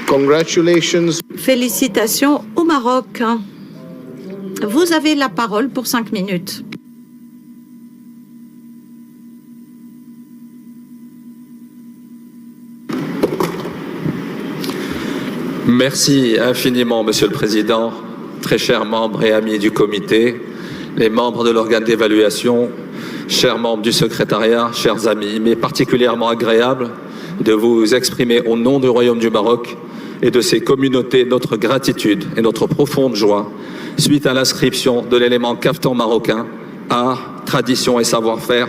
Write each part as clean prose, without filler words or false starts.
Congratulations. Félicitations au Maroc. Vous avez la parole pour 5 minutes. Merci infiniment, Monsieur le Président, très chers membres et amis du comité, les membres de l'organe d'évaluation, chers membres du secrétariat, chers amis. Il m'est particulièrement agréable de vous exprimer au nom du Royaume du Maroc et de ses communautés notre gratitude et notre profonde joie suite à l'inscription de l'élément caftan marocain, art, tradition et savoir-faire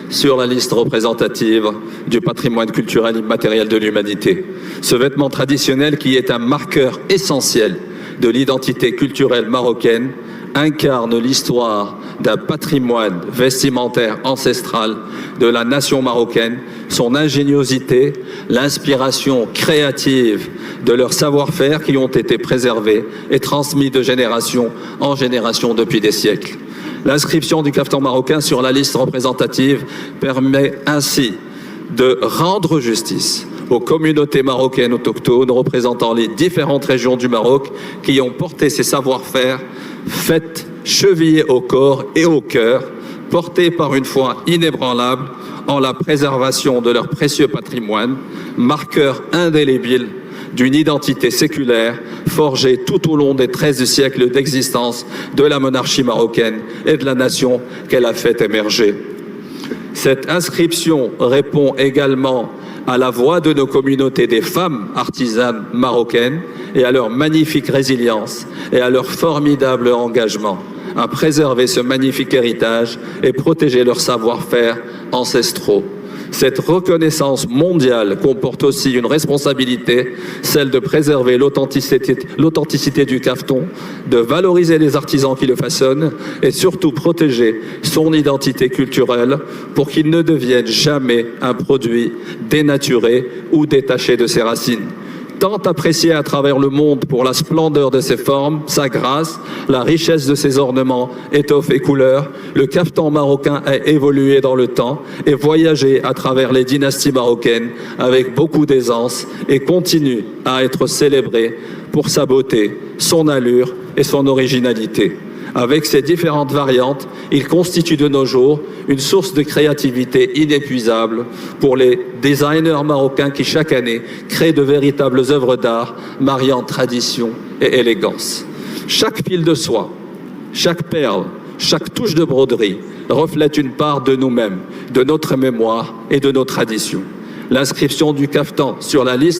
sur la liste représentative du patrimoine culturel immatériel de l'humanité. Ce vêtement traditionnel qui est un marqueur essentiel de l'identité culturelle marocaine incarne l'histoire d'un patrimoine vestimentaire ancestral de la nation marocaine, son ingéniosité, l'inspiration créative de leur savoir-faire qui ont été préservés et transmis de génération en génération depuis des siècles. L'inscription du caftan marocain sur la liste représentative permet ainsi de rendre justice aux communautés marocaines autochtones représentant les différentes régions du Maroc qui ont porté ces savoir-faire, faits chevillés au corps et au cœur, portés par une foi inébranlable en la préservation de leur précieux patrimoine, marqueur indélébile d'une identité séculaire forgée tout au long des 13 siècles d'existence de la monarchie marocaine et de la nation qu'elle a fait émerger. Cette inscription répond également à la voix de nos communautés des femmes artisanes marocaines et à leur magnifique résilience et à leur formidable engagement à préserver ce magnifique héritage et protéger leurs savoir-faire ancestraux. Cette reconnaissance mondiale comporte aussi une responsabilité, celle de préserver l'authenticité du caftan, de valoriser les artisans qui le façonnent et surtout protéger son identité culturelle pour qu'il ne devienne jamais un produit dénaturé ou détaché de ses racines. Tant apprécié à travers le monde pour la splendeur de ses formes, sa grâce, la richesse de ses ornements, étoffes et couleurs, le caftan marocain a évolué dans le temps et voyagé à travers les dynasties marocaines avec beaucoup d'aisance et continue à être célébré pour sa beauté, son allure et son originalité. Avec ses différentes variantes, il constitue de nos jours une source de créativité inépuisable pour les designers marocains qui chaque année créent de véritables œuvres d'art mariant tradition et élégance. Chaque fil de soie, chaque perle, chaque touche de broderie reflète une part de nous-mêmes, de notre mémoire et de nos traditions. L'inscription du caftan sur la liste